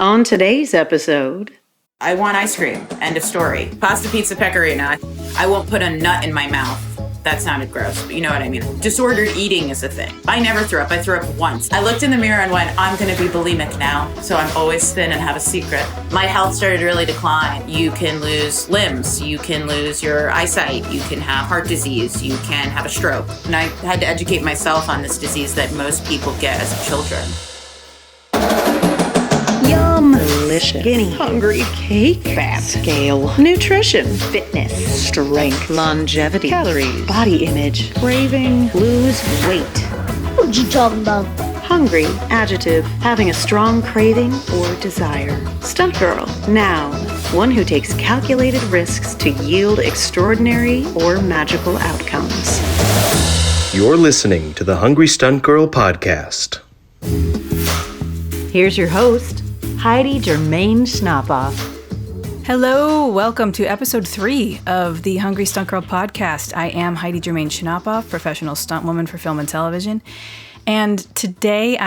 On today's episode, I want ice cream. End of story. Pasta, pizza, pecorino. I won't put a nut in my mouth. That sounded gross, but you know what I mean. Disordered eating is a thing. I never threw up. I threw up once. I looked in the mirror and went, I'm going to be bulimic now, so I'm always thin and have a secret. My health started to really decline. You can lose limbs. You can lose your eyesight. You can have heart disease. You can have a stroke. And I had to educate myself on this disease that most people get as children. yum, delicious, skinny, hungry, cake, fat, scale, nutrition, fitness, strength, longevity, calories, body image, craving, lose weight. What you talking about? Hungry, adjective, having a strong craving or desire. Stunt girl, noun, one who takes calculated risks to yield extraordinary or magical outcomes. You're listening to the Hungry Stunt Girl podcast. Here's your host, Heidi Germain Schnappoff. Hello, welcome to episode 3 of the Hungry Stunt Girl podcast. I am Heidi Germain Schnappoff, professional stunt woman for film and television. And today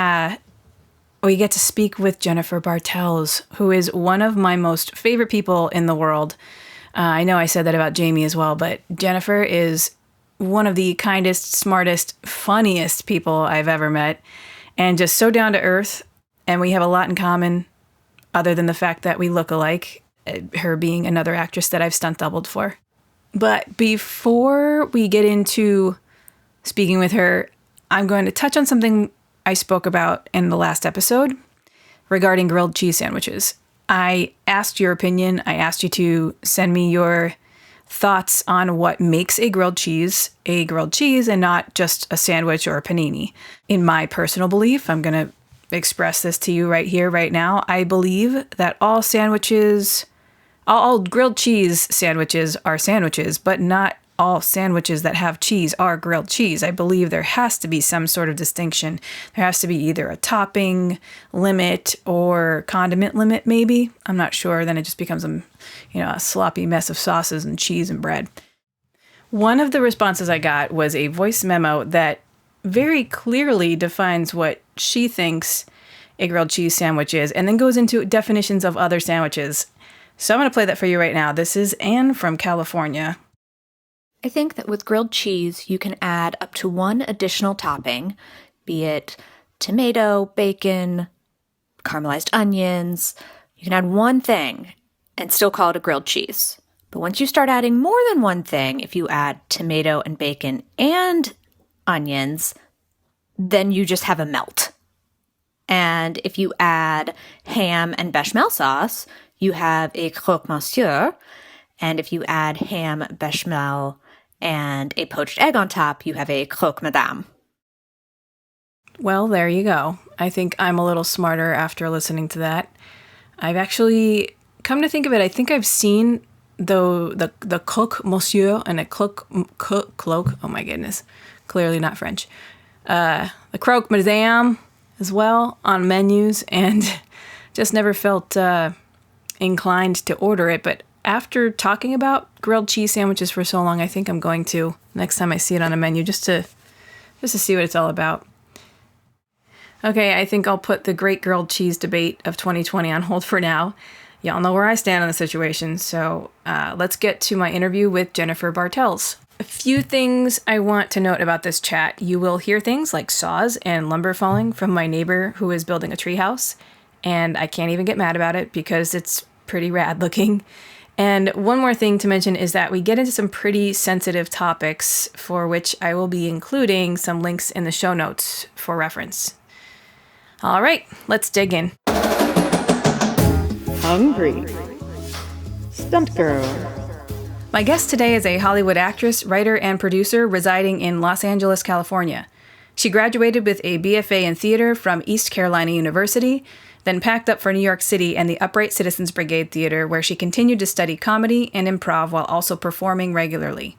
we get to speak with Jennifer Bartels, who is one of my most favorite people in the world. I know I said that about Jamie as well, but Jennifer is one of the kindest, smartest, funniest people I've ever met, and just so down to earth. And we have a lot in common, other than the fact that we look alike, her being another actress that I've stunt doubled for. But before we get into speaking with her, I'm going to touch on something I spoke about in the last episode regarding grilled cheese sandwiches. I asked your opinion. I asked you to send me your thoughts on what makes a grilled cheese and not just a sandwich or a panini. In my personal belief, I'm going to express this to you right here, right now. I believe that all grilled cheese sandwiches are sandwiches, but not all sandwiches that have cheese are grilled cheese. I believe there has to be some sort of distinction. There has to be either a topping limit or condiment limit, maybe. I'm not sure. Then it just becomes a sloppy mess of sauces and cheese and bread. One of the responses I got was a voice memo that very clearly defines what she thinks a grilled cheese sandwich is, and then goes into definitions of other sandwiches. So I'm going to play that for you right now. This is Anne from California. I think that with grilled cheese, you can add up to one additional topping, be it tomato, bacon, caramelized onions. You can add one thing and still call it a grilled cheese. But once you start adding more than one thing, if you add tomato and bacon and onions, then you just have a melt. And if you add ham and bechamel sauce, you have a croque monsieur. And if you add ham, bechamel, and a poached egg on top, you have a croque madame. Well, there you go. I think I'm a little smarter after listening to that. I've actually, come to think of it, I think I've seen the croque monsieur and a croque, oh my goodness, clearly not French. The croque madame as well on menus, and just never felt inclined to order it. But after talking about grilled cheese sandwiches for so long, I think I'm going to next time I see it on a menu just to see what it's all about. Okay, I think I'll put the great grilled cheese debate of 2020 on hold for now. Y'all know where I stand on the situation, so let's get to my interview with Jennifer Bartels. A few things I want to note about this chat. You will hear things like saws and lumber falling from my neighbor who is building a treehouse, and I can't even get mad about it because it's pretty rad looking. And one more thing to mention is that we get into some pretty sensitive topics for which I will be including some links in the show notes for reference. All right, let's dig in. Hungry. Stunt girl. My guest today is a Hollywood actress, writer, and producer residing in Los Angeles, California. She graduated with a BFA in theater from East Carolina University, then packed up for New York City and the Upright Citizens Brigade Theater, where she continued to study comedy and improv while also performing regularly.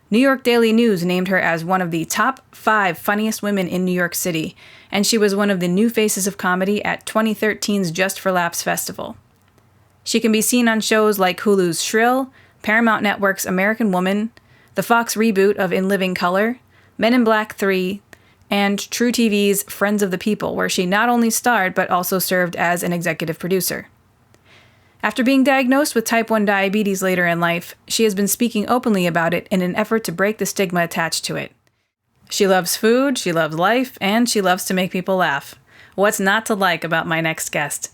New York Daily News named her as one of the top 5 funniest women in New York City, and she was one of the new faces of comedy at 2013's Just for Laughs Festival. She can be seen on shows like Hulu's Shrill, Paramount Network's American Woman, the Fox reboot of In Living Color, Men in Black 3, and True TV's Friends of the People, where she not only starred but also served as an executive producer. After being diagnosed with type 1 diabetes later in life, she has been speaking openly about it in an effort to break the stigma attached to it. She loves food, she loves life, and she loves to make people laugh. What's not to like about my next guest?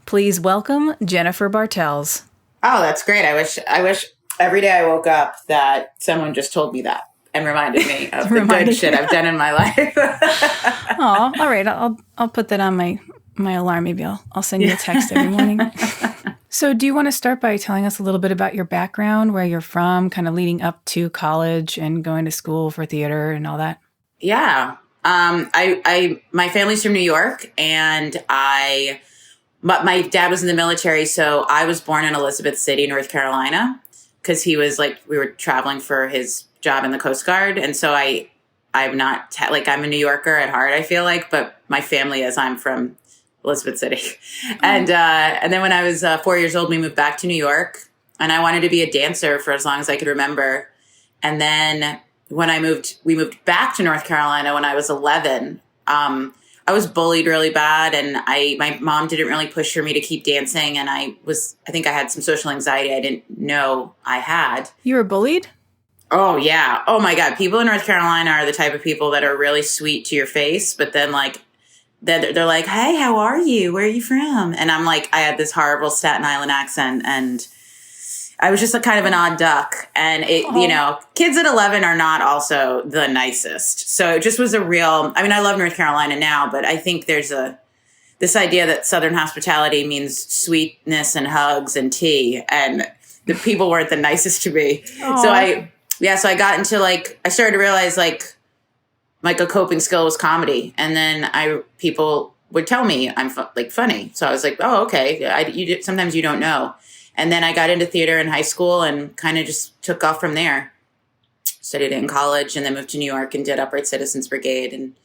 Please welcome Jennifer Bartels. Oh, that's great. I wish every day I woke up that someone just told me that and reminded me of the good shit I've done in my life. Oh, all right. I'll put that on my alarm. Maybe I'll send you a text every morning. So do you want to start by telling us a little bit about your background, where you're from, kind of leading up to college and going to school for theater and all that? Yeah. My family's from New York, and but my dad was in the military, so I was born in Elizabeth City, North Carolina, because he was we were traveling for his job in the Coast Guard. And so I'm not, I'm a New Yorker at heart, I feel like, but my family is, I'm from Elizabeth City. And then when I was 4 years old, we moved back to New York, and I wanted to be a dancer for as long as I could remember. And then when we moved back to North Carolina when I was 11, I was bullied really bad, and my mom didn't really push for me to keep dancing, and I think I had some social anxiety I didn't know I had. You were bullied? Oh, yeah. Oh, my God. People in North Carolina are the type of people that are really sweet to your face, but then, they're like, hey, how are you? Where are you from? And I'm like, I had this horrible Staten Island accent, and I was just kind of an odd duck. And kids at 11 are not also the nicest. So it just was I love North Carolina now, but I think there's this idea that Southern hospitality means sweetness and hugs and tea, and the people weren't the nicest to me. Aww. So I got into I started to realize a coping skill was comedy. And then people would tell me I'm funny. So I was like, oh, okay. Sometimes you don't know. And then I got into theater in high school and kind of just took off from there. Studied it in college, and then moved to New York and did Upright Citizens Brigade, and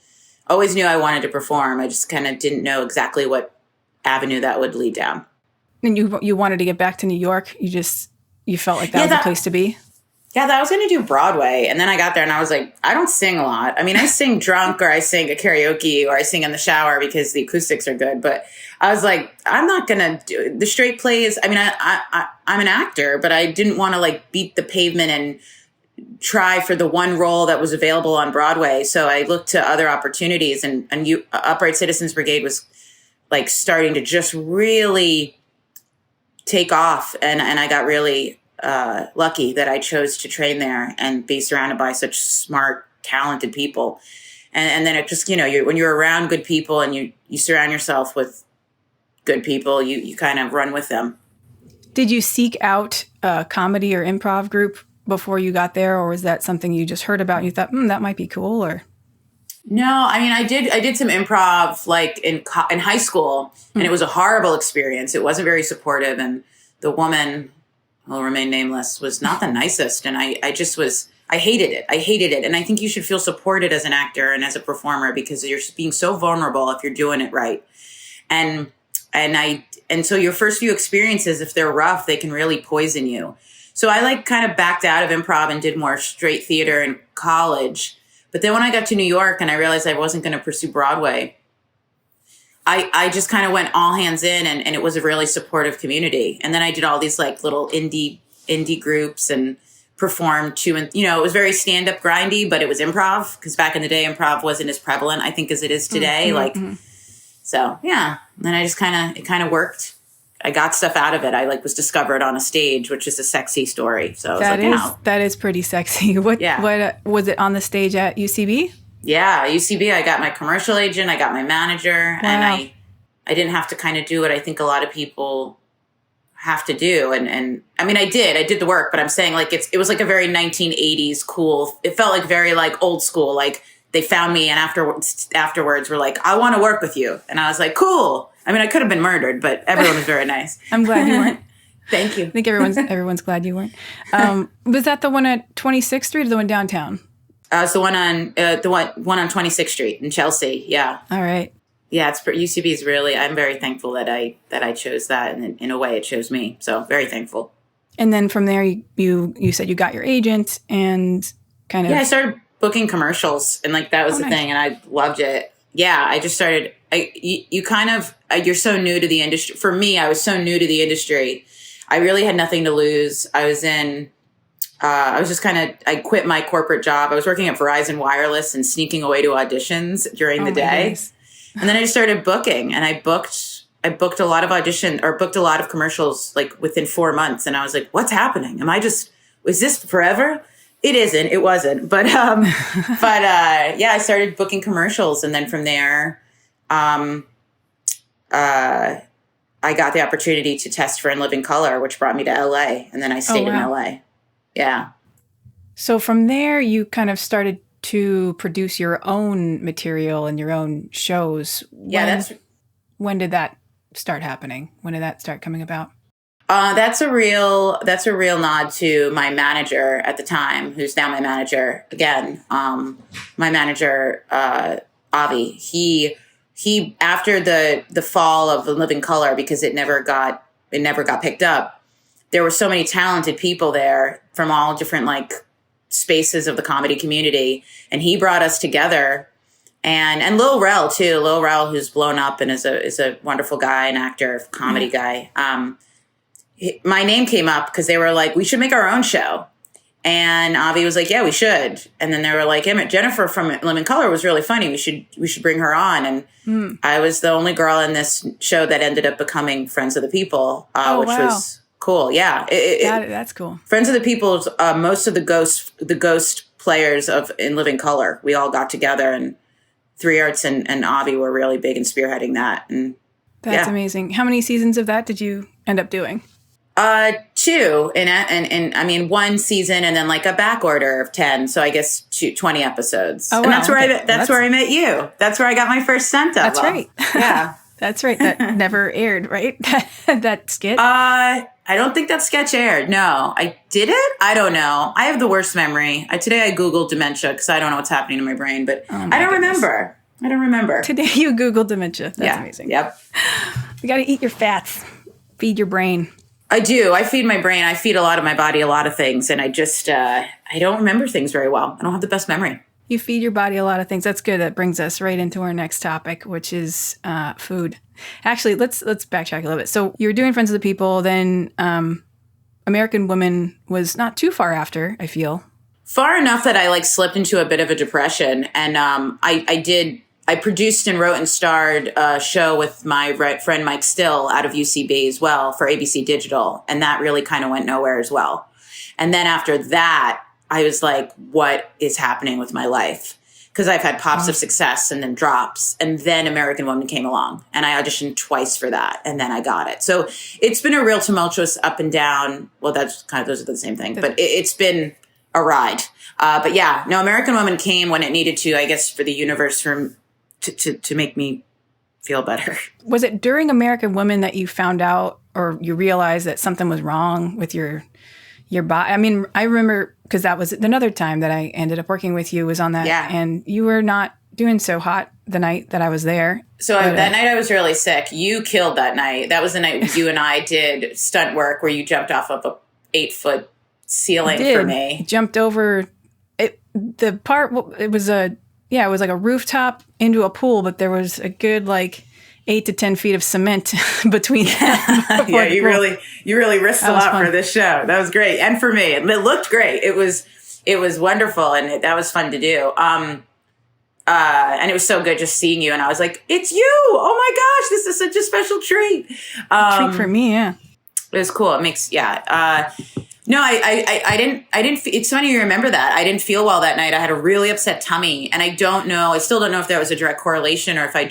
always knew I wanted to perform. I just kind of didn't know exactly what avenue that would lead down. And you wanted to get back to New York? You felt like that was the place to be? Yeah, I was going to do Broadway. And then I got there and I was like, I don't sing a lot. I mean, I sing drunk, or I sing at karaoke, or I sing in the shower because the acoustics are good. But I was like, I'm not going to do the straight plays. I mean, I'm an actor, but I didn't want to beat the pavement and try for the one role that was available on Broadway. So I looked to other opportunities, and Upright Citizens Brigade was starting to just really take off. And I got really lucky that I chose to train there and be surrounded by such smart, talented people. And then it just, when you're around good people and you surround yourself with good people, you kind of run with them. Did you seek out a comedy or improv group before you got there, or was that something you just heard about and you thought, that might be cool? Or no, I mean, I did some improv in high school, and it was a horrible experience. It wasn't very supportive, and the woman, who will remain nameless, was not the nicest, and I hated it. And I think you should feel supported as an actor and as a performer, because you're being so vulnerable if you're doing it right. And so your first few experiences, if they're rough, they can really poison you. So I kind of backed out of improv and did more straight theater in college. But then when I got to New York and I realized I wasn't going to pursue Broadway, I just kind of went all hands in, and it was a really supportive community. And then I did all these little indie groups and performed too. And, it was very stand-up grindy, but it was improv, because back in the day, improv wasn't as prevalent, I think, as it is today. So yeah. And then I just it kind of worked. I got stuff out of it. I was discovered on a stage, which is a sexy story. So that is pretty sexy. What was it on the stage at UCB? Yeah, UCB. I got my commercial agent. I got my manager, and I didn't have to kind of do what I think a lot of people have to do. And I mean, I did the work, but I'm saying it was a very 1980s cool. It felt very old school. They found me, and afterwards were like, I want to work with you. And I was like, cool. I mean, I could have been murdered, but everyone was very nice. I'm glad you weren't. Thank you. I think everyone's glad you weren't. Was that the one at 26th Street or the one downtown? It's the one on 26th Street in Chelsea. Yeah. All right. Yeah, UCB is really. I'm very thankful that I chose that, and in a way, it chose me. So very thankful. And then from there, you said you got your agent and kind of. Yeah, I started booking commercials, and like that was the thing, and I loved it. Yeah, I just started. You're so new to the industry. For me, I was so new to the industry. I really had nothing to lose. I quit my corporate job. I was working at Verizon Wireless and sneaking away to auditions during the day. Goodness. And then I just started booking, and I booked a lot of booked a lot of commercials like within 4 months. And I was like, what's happening? Is this forever? It isn't. It wasn't. But I started booking commercials, and then from there, I got the opportunity to test for In Living Color, which brought me to LA, and then I stayed in LA. Yeah. So from there, you kind of started to produce your own material and your own shows. When did that start happening? When did that start coming about? That's a real nod to my manager at the time, who's now my manager again. My manager, Avi, he after the fall of The Living Color, because it never got picked up. There were so many talented people there from all different like spaces of the comedy community, and he brought us together. And Lil Rel too, who's blown up and is a wonderful guy, an actor, comedy guy. My name came up because they were like, we should make our own show. And Avi was like, yeah, we should. And then they were like, Jennifer from Living Color was really funny. We should bring her on. And I was the only girl in this show that ended up becoming Friends of the People, which was cool. Yeah. That's cool. Friends of the People, most of the ghost players of In Living Color, we all got together, and Three Arts and Avi were really big in spearheading that. And that's amazing. How many seasons of that did you end up doing? 2 and I mean 1 season and then like a back order of 10. So I guess 20 episodes. Oh, and that's where I met you. That's where I got my first scent. That's right. Yeah. That's right. That never aired, right? That skit. I don't think that sketch aired. No, I did it. I don't know. I have the worst memory. Today I Googled dementia because I don't know what's happening to my brain, but I don't remember. Today you Googled dementia. That's amazing. Yep. You got to eat your fats. Feed your brain. I do. I feed my brain. I feed a lot of my body, a lot of things. And I just, I don't remember things very well. I don't have the best memory. You feed your body a lot of things. That's good. That brings us right into our next topic, which is food. Actually, let's backtrack a little bit. So you were doing Friends of the People. Then American Woman was not too far after, I feel. Far enough that I like slipped into a bit of a depression. And I produced and wrote and starred a show with my friend Mike Still out of UCB as well for ABC Digital. And that really kind of went nowhere as well. And then after that, I was like, what is happening with my life? Because I've had pops of success and then drops. And then American Woman came along. And I auditioned twice for that. And then I got it. So it's been a real tumultuous up and down. Well, those are the same thing. But it's been a ride. But yeah, no, American Woman came when it needed to, I guess, for the universe to make me feel better. Was it during American Woman that you found out or you realized that something was wrong with your body? I mean, I remember because that was another time that I ended up working with you was on that. Yeah. And you were not doing so hot the night that I was there. So that night I was really sick. You killed that night. That was the night you and I did stunt work where you jumped off of a 8-foot ceiling for me. Jumped over it. The part, it was like a rooftop into a pool, but there was a good 8 to 10 feet of cement between them. Yeah, you really risked a lot for this show. That was great. And for me, it looked great. It was wonderful. And that was fun to do. And it was so good just seeing you. And I was like, it's you. Oh my gosh, this is such a special treat. Treat for me. Yeah. It was cool. It makes, no, I didn't, it's funny you remember that. I didn't feel well that night. I had a really upset tummy and I still don't know if there was a direct correlation or if I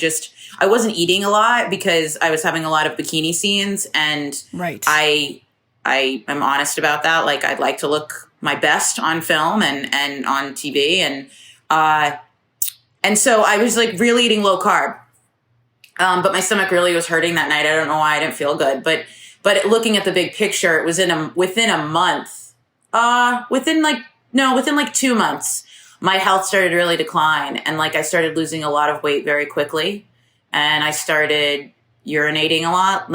wasn't eating a lot because I was having a lot of bikini scenes and right. I am honest about that. Like I'd like to look my best on film and on TV. And so I was really eating low carb. But my stomach really was hurting that night. I don't know why I didn't feel good, but looking at the big picture, it was within a month, within 2 months, my health started to really decline. And I started losing a lot of weight very quickly. And I started urinating a lot.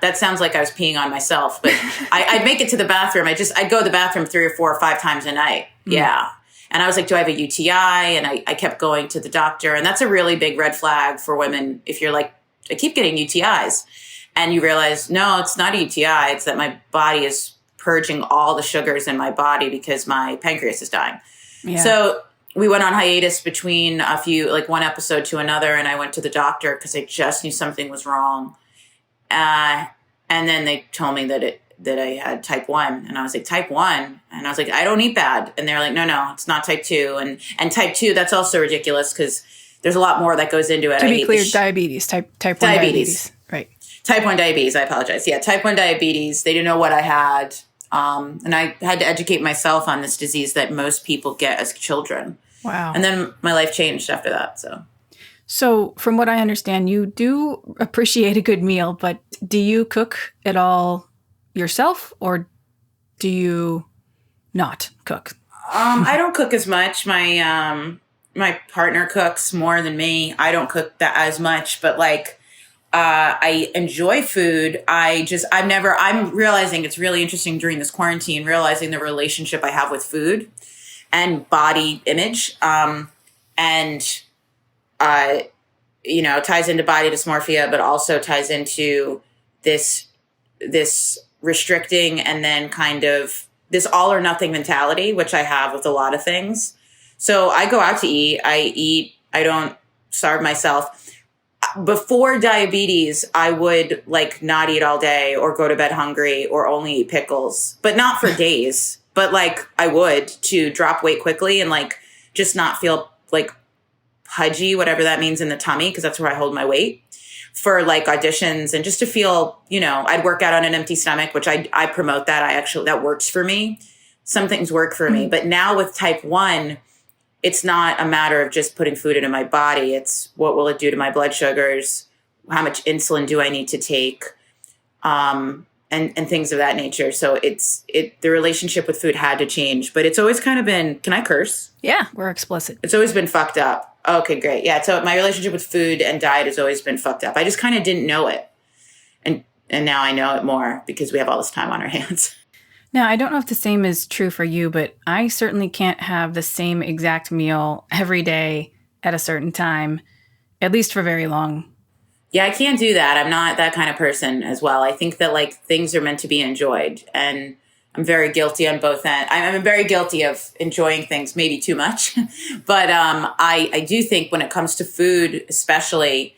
That sounds like I was peeing on myself, but I'd make it to the bathroom. I'd go to the bathroom 3 or 4 or 5 times a night. Mm. Yeah. And I was like, do I have a UTI? And I kept going to the doctor. And that's a really big red flag for women. If you're like, I keep getting UTIs. And you realize, no, it's not a UTI. It's that my body is purging all the sugars in my body because my pancreas is dying. Yeah. So we went on hiatus between one episode to another. And I went to the doctor because I just knew something was wrong. And then they told me that I had type 1. And I was like, type 1? And I was like, I don't eat bad. And they're like, no, it's not type 2. And type 2, that's also ridiculous because there's a lot more that goes into it. To be clear, diabetes, type 1 diabetes. Right. Type 1 diabetes, I apologize. Yeah, type 1 diabetes. They didn't know what I had. And I had to educate myself on this disease that most people get as children. Wow. And then my life changed after that, So from what I understand, you do appreciate a good meal, but do you cook at all yourself or do you not cook? I don't cook as much. My partner cooks more than me. I don't cook that as much, but I enjoy food. I'm realizing it's really interesting during this quarantine, realizing the relationship I have with food and body image. Ties into body dysmorphia, but also ties into this restricting and then kind of this all or nothing mentality, which I have with a lot of things. So I go out to eat. I don't starve myself. Before diabetes, I would not eat all day or go to bed hungry or only eat pickles, but not for days. But I would to drop weight quickly and just not feel pudgy, whatever that means in the tummy, because that's where I hold my weight for auditions and just to feel, I'd work out on an empty stomach, which I promote that. That works for me. Some things work for me. But now with type 1, it's not a matter of just putting food into my body. It's what will it do to my blood sugars? How much insulin do I need to take? And things of that nature. So the relationship with food had to change, but it's always kind of been, can I curse? Yeah, we're explicit. It's always been fucked up. Okay, great. Yeah. So my relationship with food and diet has always been fucked up. I just kind of didn't know it. And now I know it more because we have all this time on our hands. Now, I don't know if the same is true for you, but I certainly can't have the same exact meal every day at a certain time, at least for very long. Yeah, I can't do that. I'm not that kind of person as well. I think that things are meant to be enjoyed, and I'm very guilty on both ends. I'm very guilty of enjoying things maybe too much, but I do think when it comes to food, especially,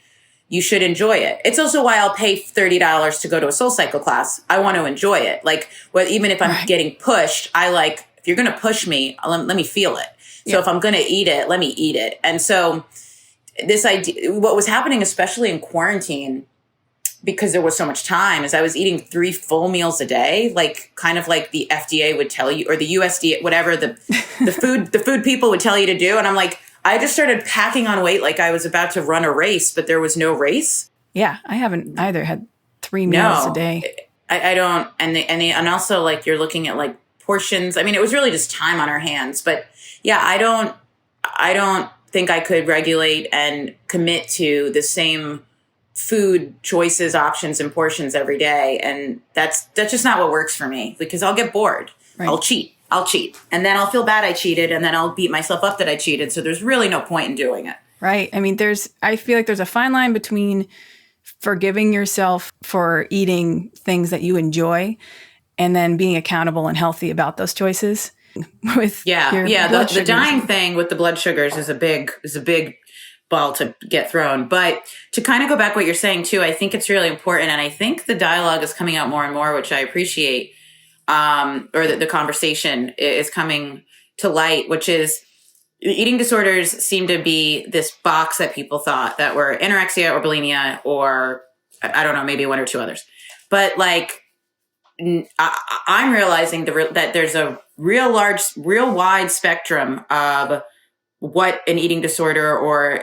you should enjoy it. It's also why I'll pay $30 to go to a SoulCycle class. I want to enjoy it. Even if I'm getting pushed, if you're going to push me, let me feel it. So if I'm going to eat it, let me eat it. And so this idea, what was happening, especially in quarantine, because there was so much time, is I was eating 3 full meals a day, kind of like the FDA would tell you, or the USDA, whatever the food people would tell you to do. And I'm I just started packing on weight like I was about to run a race, but there was no race. Yeah, I haven't either had 3 meals a day. I don't, and also you're looking at portions. I mean, it was really just time on our hands. But yeah, I don't think I could regulate and commit to the same food choices, options, and portions every day. And that's just not what works for me, because I'll get bored. Right. I'll cheat. And then I'll feel bad I cheated, and then I'll beat myself up that I cheated. So there's really no point in doing it. Right. I mean, I feel like there's a fine line between forgiving yourself for eating things that you enjoy and then being accountable and healthy about those choices. The dying thing with the blood sugars is a big ball to get thrown. But to kind of go back what you're saying too, I think it's really important, and I think the dialogue is coming out more and more, which I appreciate. Or the conversation is coming to light, which is eating disorders seem to be this box that people thought that were anorexia or bulimia, or I don't know, maybe 1 or 2 others. But I'm realizing that there's a real wide spectrum of what an eating disorder or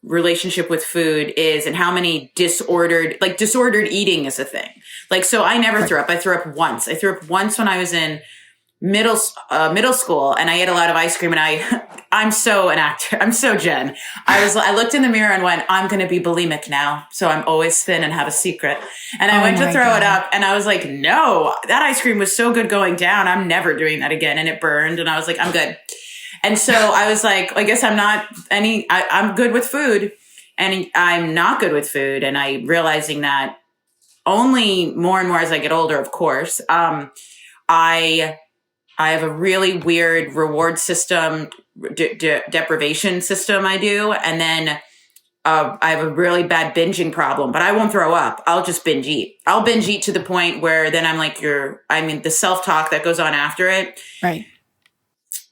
relationship with food is, and how many disordered eating is a thing. So I never threw up. I threw up once. I threw up once when I was in middle school, and I ate a lot of ice cream, and I'm so an actor. I'm so Jen. I looked in the mirror and went, I'm going to be bulimic now. So I'm always thin and have a secret. And I went to throw it up, and I was like, no, that ice cream was so good going down. I'm never doing that again. And it burned, and I was like, I'm good. And so I was like, I guess I'm good with food, and I'm not good with food. And I'm realizing that only more and more as I get older, of course. I have a really weird reward system, deprivation system I do. And then I have a really bad binging problem, but I won't throw up. I'll just binge eat. I'll binge eat to the point where then I'm like, the self-talk that goes on after it. Right.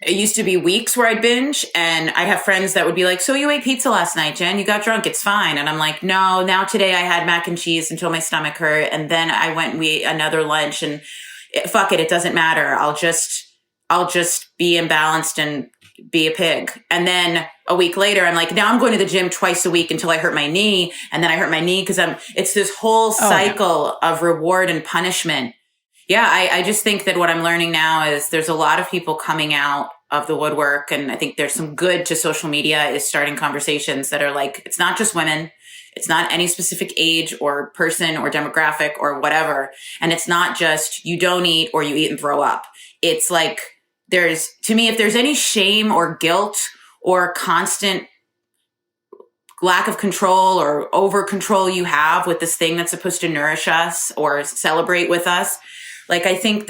It used to be weeks where I'd binge, and I'd have friends that would be like, so you ate pizza last night, Jen? You got drunk. It's fine. And I'm like, no, now today I had mac and cheese until my stomach hurt. And then I went and we ate another lunch, and fuck it. It doesn't matter. I'll just be imbalanced and be a pig. And then a week later, I'm like, now I'm going to the gym twice a week until I hurt my knee. And then I hurt my knee because it's this whole cycle of reward and punishment. Yeah, I just think that what I'm learning now is there's a lot of people coming out of the woodwork. And I think there's some good to social media is starting conversations that are like, it's not just women. It's not any specific age or person or demographic or whatever. And it's not just you don't eat or you eat and throw up. It's like to me, if there's any shame or guilt or constant lack of control or over control you have with this thing that's supposed to nourish us or celebrate with us, like, I think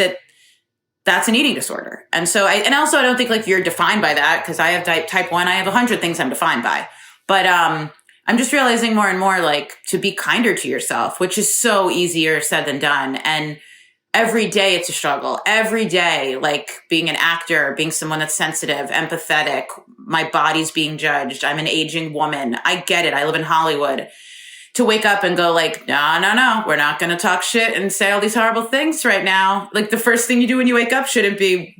that's an eating disorder. And so I don't think like you're defined by that, because I have type 1. I have 100 things I'm defined by. But I'm just realizing more and more like to be kinder to yourself, which is so easier said than done. And every day it's a struggle. Every day, like being an actor, being someone that's sensitive, empathetic, my body's being judged. I'm an aging woman. I get it. I live in Hollywood. To wake up and go like, no, we're not going to talk shit and say all these horrible things right now. Like the first thing you do when you wake up shouldn't be,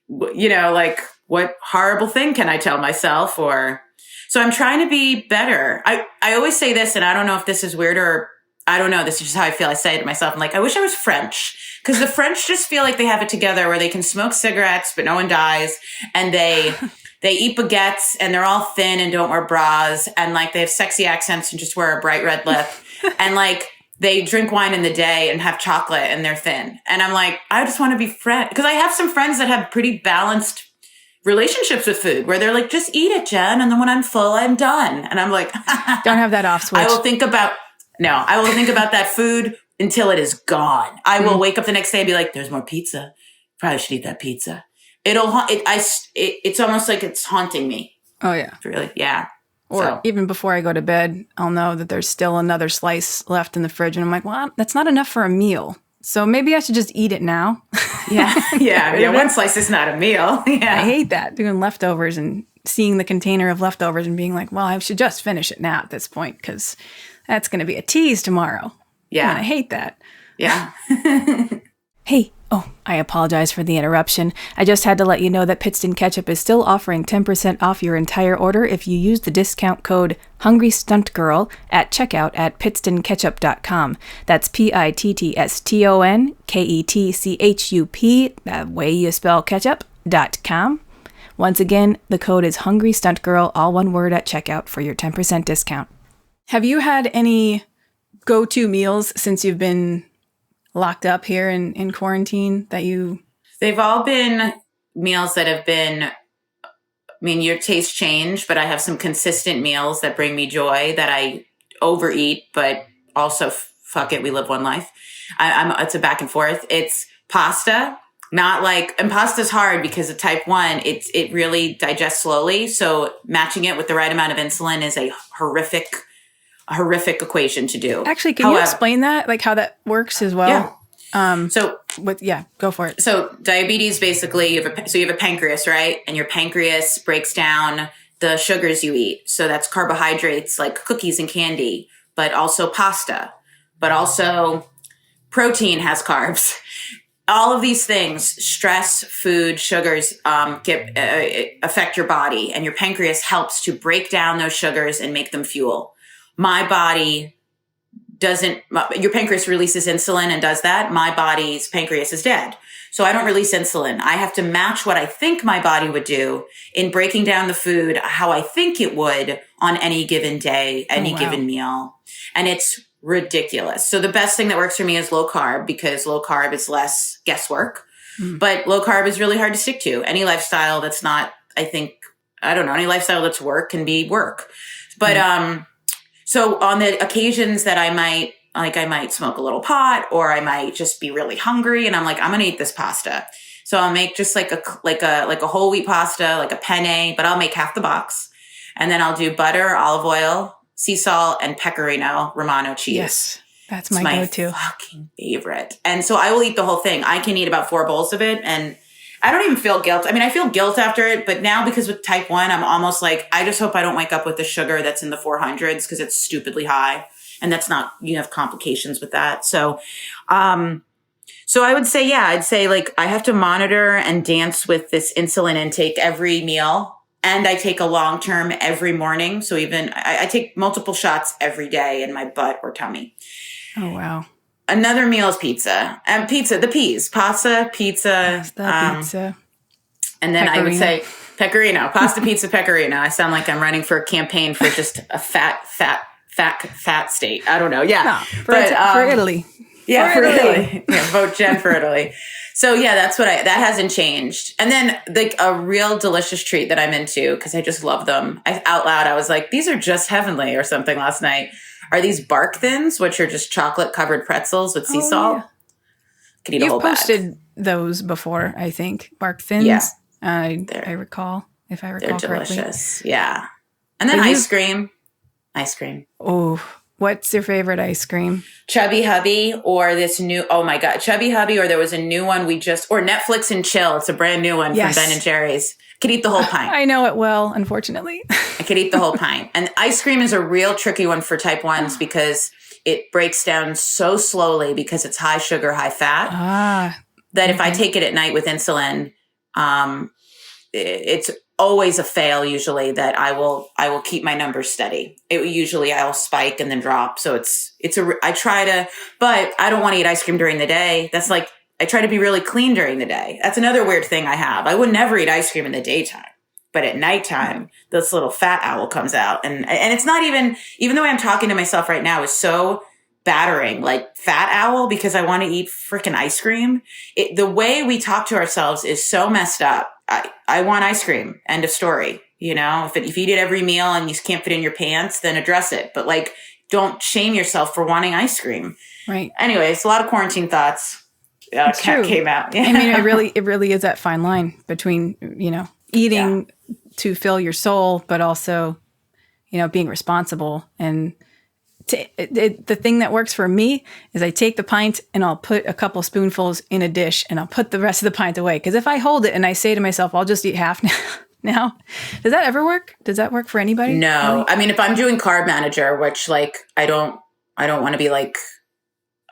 like what horrible thing can I tell myself? So I'm trying to be better. I always say this, and I don't know if this is weird or I don't know. This is just how I feel. I say it to myself. I'm like, I wish I was French, because the French just feel like they have it together where they can smoke cigarettes, but no one dies. And they eat baguettes and they're all thin and don't wear bras. And like they have sexy accents and just wear a bright red lip. And like they drink wine in the day and have chocolate and they're thin. And I'm like, I just want to be friends. Because I have some friends that have pretty balanced relationships with food where they're like, just eat it, Jen. And then when I'm full, I'm done. And I'm like, don't have that off switch. I will think about that food until it is gone. I will wake up the next day and be like, there's more pizza. Probably should eat that pizza. It's almost like it's haunting me. Oh yeah. Really. Yeah. Or even before I go to bed, I'll know that there's still another slice left in the fridge. And I'm like, well, that's not enough for a meal. So maybe I should just eat it now. Yeah. Yeah. One slice is not a meal. Yeah. I hate that, doing leftovers and seeing the container of leftovers and being like, well, I should just finish it now at this point, because that's going to be a tease tomorrow. Yeah. And I hate that. Yeah. Hey. Oh, I apologize for the interruption. I just had to let you know that Pittston Ketchup is still offering 10% off your entire order if you use the discount code HungryStuntGirl at checkout at PittstonKetchup.com. That's PittstonKetchup, that way you spell ketchup.com. Once again, the code is HungryStuntGirl, all one word, at checkout for your 10% discount. Have you had any go-to meals since you've been locked up here in quarantine that you... They've all been meals that have been, your tastes change, but I have some consistent meals that bring me joy that I overeat, but also fuck it, we live one life. It's a back and forth. It's pasta, and pasta's hard because of type 1, it really digests slowly. So matching it with the right amount of insulin is a horrific equation to do. Actually, can you explain that? Like how that works as well? Yeah. Go for it. So diabetes, basically, you have a pancreas, right? And your pancreas breaks down the sugars you eat. So that's carbohydrates like cookies and candy, but also pasta, but also protein has carbs. All of these things, stress, food, sugars, affect your body, and your pancreas helps to break down those sugars and make them fuel. My body your pancreas releases insulin and does that. My body's pancreas is dead. So I don't release insulin. I have to match what I think my body would do in breaking down the food, how I think it would on any given day, any given meal. And it's ridiculous. So the best thing that works for me is low carb, because low carb is less guesswork. But low carb is really hard to stick to. Any lifestyle that's not, any lifestyle that's work can be work. But so on the occasions that I might smoke a little pot, or I might just be really hungry and I'm like, I'm going to eat this pasta. So I'll make just like a whole wheat pasta, like a penne, but I'll make half the box. And then I'll do butter, olive oil, sea salt, and pecorino romano cheese. Yes. That's my go-to. Fucking favorite. And so I will eat the whole thing. I can eat about 4 bowls of it, and I don't even feel guilt. I mean, I feel guilt after it, but now because with type 1, I'm almost like, I just hope I don't wake up with the sugar that's in the 400s, because it's stupidly high. And that's not, you have complications with that. So, so I would say, I'd say like I have to monitor and dance with this insulin intake every meal. And I take a long term every morning. So even I take multiple shots every day in my butt or tummy. Oh, wow. Another meal is pizza. And the peas. Pasta, pizza. Pizza. And then Pecorino. I would say pecorino. Pasta, pizza, pecorino. I sound like I'm running for a campaign for just a fat state. I don't know. Yeah. No, for Italy. Yeah, for Italy. Yeah, vote Jen for Italy. So that's that hasn't changed. And then like a real delicious treat that I'm into, because I just love them. Out loud, I was like, these are just heavenly or something last night. Are these bark thins, which are just chocolate covered pretzels with sea salt? Yeah. Could eat a whole You've bag. posted those before, I think. Bark thins. Yeah. I recall, if I recall They're correctly. delicious. Yeah. And then ice cream. Oh, what's your favorite ice cream? Chubby Hubby, or this new, oh my God, Chubby Hubby, or there was a new one or Netflix and Chill. It's a brand new one from Ben & Jerry's. Could eat the whole pint. I know it well, unfortunately. I could eat the whole pint. And ice cream is a real tricky one for type 1s because it breaks down so slowly because it's high sugar, high fat, that if I take it at night with insulin, it's always a fail usually that I will keep my numbers steady. I'll spike and then drop. So I try to, but I don't want to eat ice cream during the day. That's like, I try to be really clean during the day. That's another weird thing I have. I would never eat ice cream in the daytime, but at nighttime, this little fat owl comes out. And it's not even the way I'm talking to myself right now is so battering, like fat owl, because I want to eat freaking ice cream. The way we talk to ourselves is so messed up. I want ice cream. End of story. You know, if you eat it every meal and you can't fit in your pants, then address it. But like, don't shame yourself for wanting ice cream. Right. Anyway, it's a lot of quarantine thoughts. It's Cat true. came out. Yeah. I mean, it really is that fine line between, eating to fill your soul, but also, being responsible. And the thing that works for me is I take the pint and I'll put a couple spoonfuls in a dish and I'll put the rest of the pint away. Because if I hold it and I say to myself, I'll just eat half now. Does that ever work? Does that work for anybody? No. I mean, if I'm doing carb manager, which like, I don't want to be like,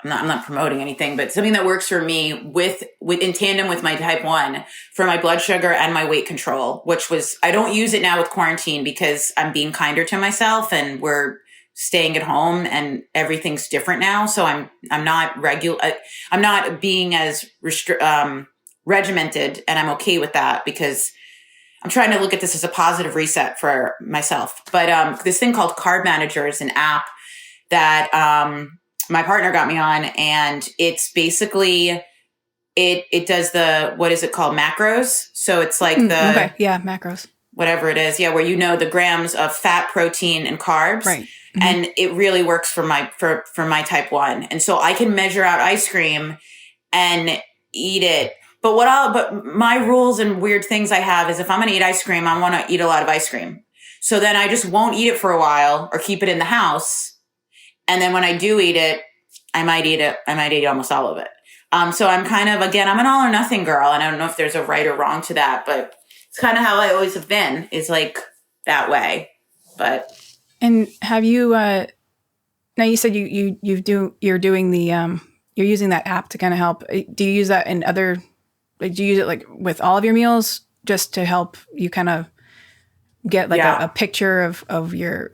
I'm not promoting anything, but something that works for me with in tandem with my type 1 for my blood sugar and my weight control, which was, I don't use it now with quarantine because I'm being kinder to myself and we're staying at home and everything's different now. So I'm not I'm not being as regimented, and I'm okay with that because I'm trying to look at this as a positive reset for myself. But this thing called Carb Manager is an app that my partner got me on, and it's basically it does what is it called, macros. So it's like macros, whatever it is, where the grams of fat, protein, and carbs, right. Mm-hmm. And it really works for my type 1, and so I can measure out ice cream and eat it. But my rules and weird things I have is if I'm going to eat ice cream, I want to eat a lot of ice cream. So then I just won't eat it for a while or keep it in the house. And then when I do eat it, I might eat almost all of it. So I'm kind of, again, I'm an all or nothing girl. And I don't know if there's a right or wrong to that, but it's kind of how I always have been, is like that way. And have you, now you said you're doing the, you're using that app to kind of help. Do you use that in other, do you use it like with all of your meals just to help you kind of get like a picture of your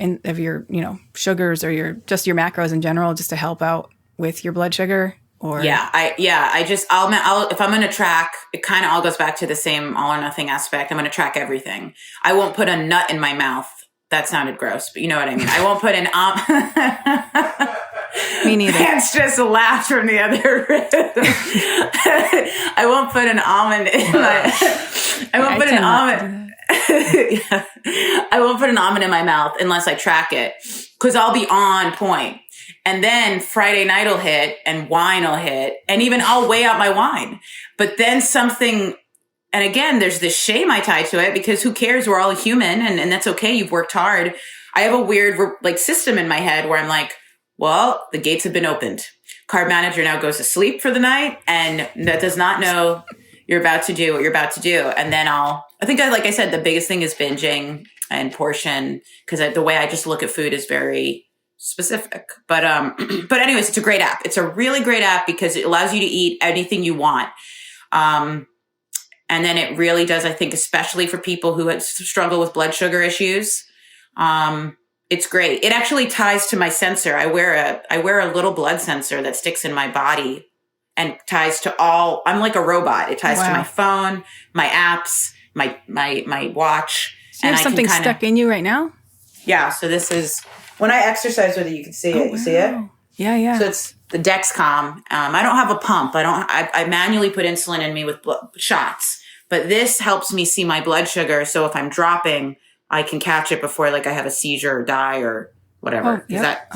sugars or your macros in general, just to help out with your blood sugar? Or I'll if I'm going to track, it kind of all goes back to the same all or nothing aspect. I'm going to track everything. I won't put a nut in my mouth. That sounded gross, but you know what I mean. I won't put an Me neither. It's just a laugh from the other rhythm. I won't put an almond in my. I won't put an almond. Yeah. I won't put an almond in my mouth unless I track it, because I'll be on point. And then Friday night will hit and wine will hit, and even I'll weigh out my wine. But then something, and again, there's this shame I tie to it, because who cares? We're all human, and that's okay. You've worked hard. I have a weird system in my head where I'm like, well, the gates have been opened. Carb manager now goes to sleep for the night, and that does not know you're about to do what you're about to do. And then like I said, the biggest thing is binging and portion, because the way I just look at food is very specific. But anyways, it's a great app. It's a really great app because it allows you to eat anything you want. And then it really does, I think, especially for people who struggle with blood sugar issues. It's great. It actually ties to my sensor. I wear a little blood sensor that sticks in my body and ties to all. I'm like a robot. It ties to my phone, my apps, my watch. So you have something stuck in you right now? Yeah. So this is, when I exercise with it, you can see it. You see it? Yeah. So it's the Dexcom. I don't have a pump. I manually put insulin in me with shots, but this helps me see my blood sugar. So if I'm dropping, I can catch it before I have a seizure or die or whatever.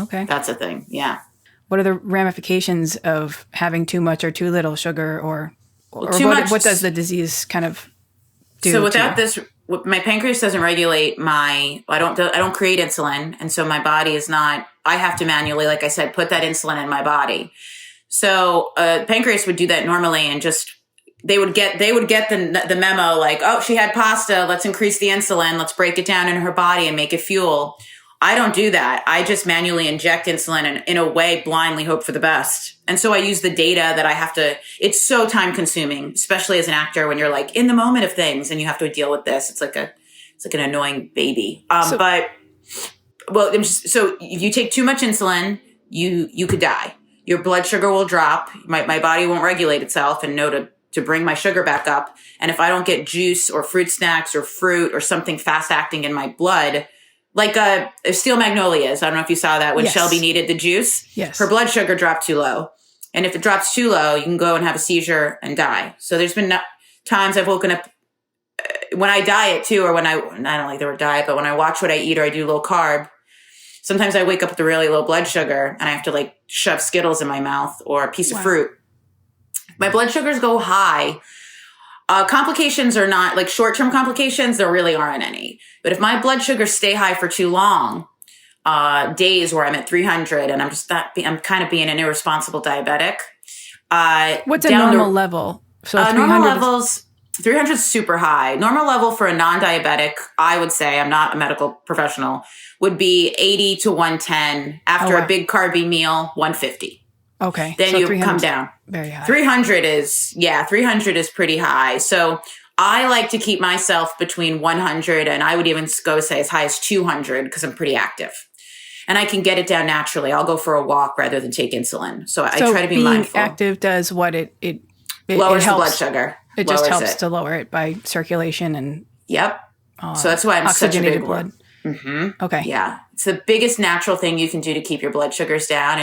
Okay. That's a thing. Yeah. What are the ramifications of having too much or too little sugar, or what does the disease kind of do? So without this, my pancreas doesn't regulate I don't create insulin. And so my body is not, I have to manually, like I said, put that insulin in my body. So pancreas would do that normally, and just, they would get the memo like, oh, she had pasta. Let's increase the insulin. Let's break it down in her body and make it fuel. I don't do that. I just manually inject insulin and in a way blindly hope for the best. And so I use the data that I have to, it's so time consuming, especially as an actor, when you're in the moment of things and you have to deal with this. It's like an annoying baby. So if you take too much insulin, you could die. Your blood sugar will drop. My body won't regulate itself and know to bring my sugar back up. And if I don't get juice or fruit snacks or fruit or something fast acting in my blood, like Steel Magnolias. I don't know if you saw that when Shelby needed the juice. Yes. Her blood sugar dropped too low. And if it drops too low, you can go and have a seizure and die. So there's been times I've woken up when I diet too, or when I don't like the word diet, but when I watch what I eat or I do low carb, sometimes I wake up with a really low blood sugar and I have to shove Skittles in my mouth or a piece of fruit. My blood sugars go high. Complications are not short-term complications. There really aren't any. But if my blood sugars stay high for too long, days where I'm at 300 and I'm kind of being an irresponsible diabetic. What's a normal level? So normal levels, 300 is super high. Normal level for a non-diabetic, I would say, I'm not a medical professional, would be 80 to 110. After a big carby meal, 150. Okay. Then so you come down. Very high. 300 is pretty high. So I like to keep myself between 100 and I would even go say as high as 200 because I'm pretty active. And I can get it down naturally. I'll go for a walk rather than take insulin. So I try to be mindful. Being active does what it lowers it helps. the blood sugar. It just helps to lower it by circulation and so that's why I'm such a big blood. Mm-hmm. Okay. Yeah. It's the biggest natural thing you can do to keep your blood sugars down.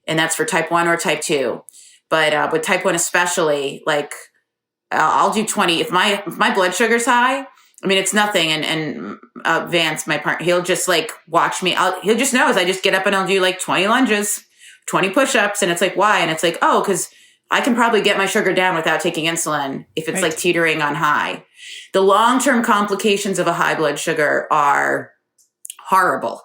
And that's for type 1 or type 2. But with type 1 especially, I'll do 20. If my blood sugar's high, I mean, it's nothing. And Vance, my partner, he'll just watch me. He'll just knows I just get up and I'll do 20 lunges, 20 push-ups. And it's why? And it's because I can probably get my sugar down without taking insulin if it's teetering on high. The long-term complications of a high blood sugar are horrible.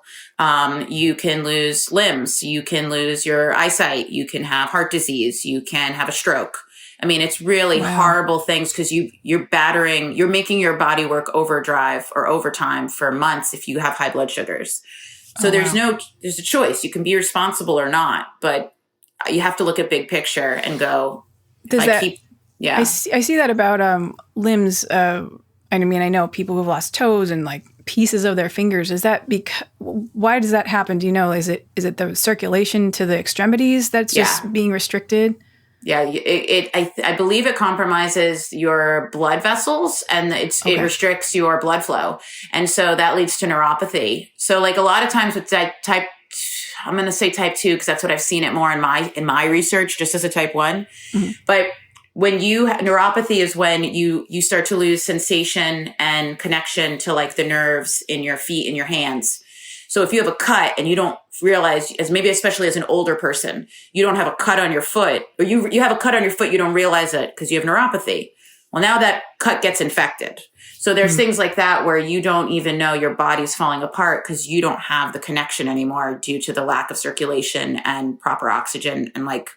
You can lose limbs. You can lose your eyesight. You can have heart disease. You can have a stroke. I mean, it's really horrible things because you're making your body work overdrive or overtime for months if you have high blood sugars. So there's a choice. You can be responsible or not, but you have to look at big picture and go, I see that about limbs. I mean, I know people who've lost toes and like pieces of their fingers. Is that why does that happen? Do you know? Is it the circulation to the extremities that's just being restricted? Yeah, I believe it compromises your blood vessels, and it restricts your blood flow. And so that leads to neuropathy. So like a lot of times with I'm going to say type 2, because that's what I've seen it more in my research, just as a type 1. Mm-hmm. But when neuropathy is when you start to lose sensation and connection to like the nerves in your feet and your hands. So if you have a cut and you don't realize, especially as an older person, you don't have a cut on your foot, or you have a cut on your foot, you don't realize it because you have neuropathy. Well, now that cut gets infected. So there's things like that where you don't even know your body's falling apart because you don't have the connection anymore due to the lack of circulation and proper oxygen and like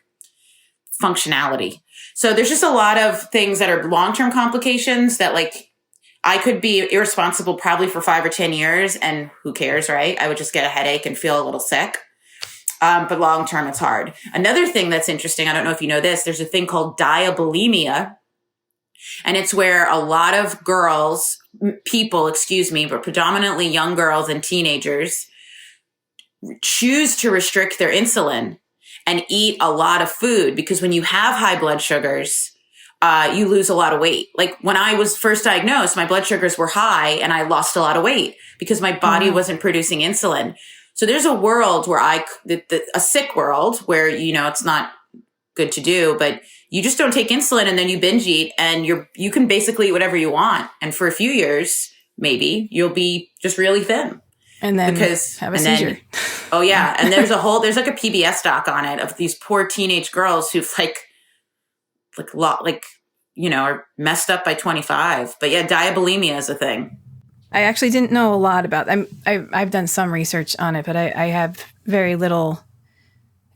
functionality. So there's just a lot of things that are long-term complications that like I could be irresponsible probably for 5 or 10 years, and who cares, right? I would just get a headache and feel a little sick. But long-term, it's hard. Another thing that's interesting, I don't know if you know this, there's a thing called Diabulimia. And it's where a lot of people, but predominantly young girls and teenagers choose to restrict their insulin and eat a lot of food, because when you have high blood sugars, you lose a lot of weight. Like when I was first diagnosed, my blood sugars were high and I lost a lot of weight because my body wasn't producing insulin. So there's a world where a sick world where, it's not good to do, but you just don't take insulin and then you binge eat and you can basically eat whatever you want. And for a few years, maybe you'll be just really thin. And then have a seizure. Oh yeah. And there's like a PBS doc on it of these poor teenage girls who've are messed up by 25. But yeah, diabulimia is a thing. I actually didn't know a lot about I've done some research on it, but I have very little.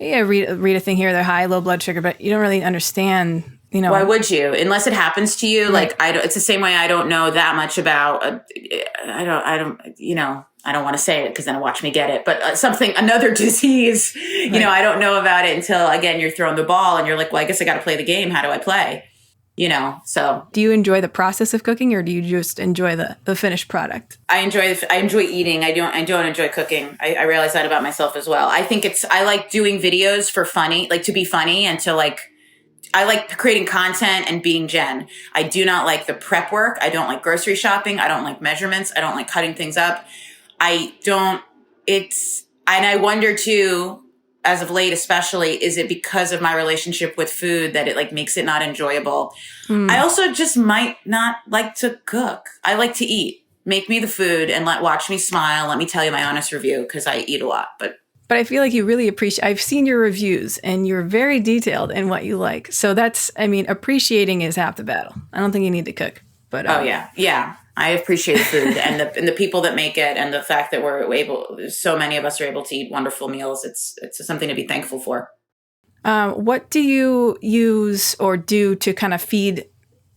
Yeah, read a thing here, they're high, low blood sugar, but you don't really understand, Why would you? Unless it happens to you, like it's the same way I don't know that much about, I don't want to say it because then watch me get it, but another disease, I don't know about it until, again, you're throwing the ball and you're like, well, I guess I got to play the game. How do I play? So. Do you enjoy the process of cooking, or do you just enjoy the finished product? I enjoy eating. I don't enjoy cooking. I realize that about myself as well. I like doing videos for funny, like to be funny and to I like creating content and being Jen. I do not like the prep work. I don't like grocery shopping. I don't like measurements. I don't like cutting things up. And I wonder too, as of late, especially, is it because of my relationship with food that it makes it not enjoyable? I also just might not like to cook. I like to eat. Make me the food and watch me smile. Let me tell you my honest review, because I eat a lot. But I feel like you really appreciate, I've seen your reviews and you're very detailed in what you like. So appreciating is half the battle. I don't think you need to cook. But yeah. I appreciate food and the people that make it, and the fact that so many of us are able to eat wonderful meals. It's something to be thankful for. What do you use or do to kind of feed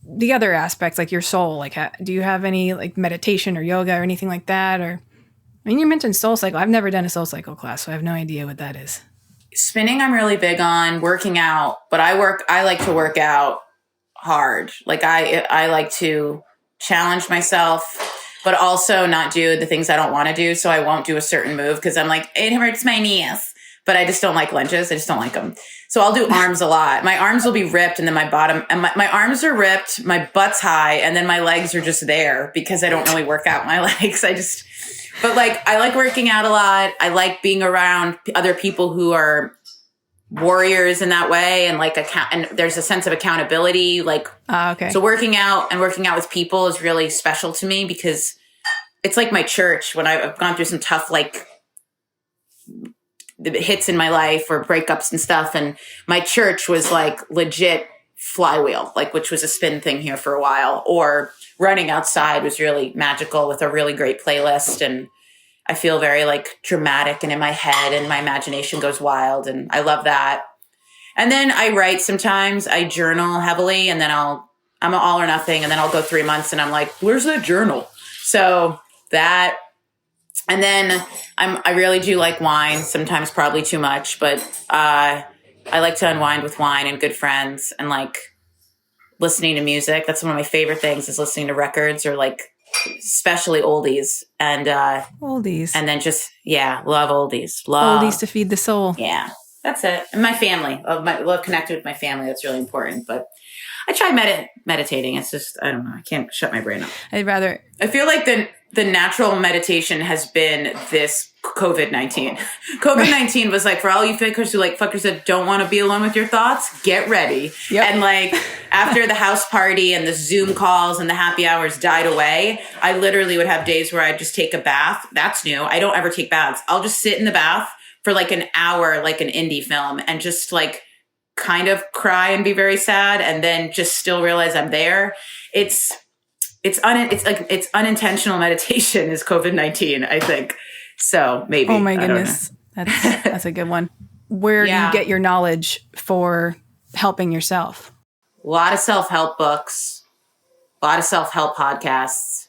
the other aspects, like your soul? Do you have any meditation or yoga or anything like that? Or, you mentioned Soul Cycle. I've never done a Soul Cycle class, so I have no idea what that is. Spinning, I'm really big on. Working out, but I like to work out hard. I like to challenge myself, but also not do the things I don't want to do. So I won't do a certain move because I'm like, it hurts my knees, but I just don't like lunges. I just don't like them. So I'll do arms a lot. My arms will be ripped, and then my bottom, and my arms are ripped, my butt's high, and then my legs are just there because I don't really work out my legs. I like working out a lot. I like being around other people who are warriors in that way, and and there's a sense of accountability. Okay. So working out with people is really special to me, because it's like my church. When I've gone through some tough hits in my life or breakups and stuff, and my church was legit flywheel, which was a spin thing here for a while, or running outside was really magical with a really great playlist, and I feel very dramatic and in my head, and my imagination goes wild, and I love that. And then I write sometimes. I journal heavily, and then I'm an all or nothing, and then I'll go 3 months and I'm like, where's that journal? So that, and then I really do like wine, sometimes probably too much, but I like to unwind with wine and good friends, and listening to music. That's one of my favorite things is listening to records or like especially oldies and Oldies. and then just love oldies. Oldies to feed the soul. Yeah, that's it. And my family, love connected with my family. That's really important. But I try meditating. It's just I don't know. I can't shut my brain up. I feel like the natural meditation has been this COVID-19. COVID-19 was like, for all you fuckers who that don't want to be alone with your thoughts, get ready. Yep. And like after the house party and the Zoom calls and the happy hours died away, I literally would have days where I'd just take a bath. That's new. I don't ever take baths. I'll just sit in the bath for like an hour, like an indie film, and just like kind of cry and be very sad and then just still realize I'm there. It's unintentional meditation is COVID-19, I think. So maybe. Oh my goodness. That's a good one. Where do you get your knowledge for helping yourself? A lot of self-help books, a lot of self-help podcasts,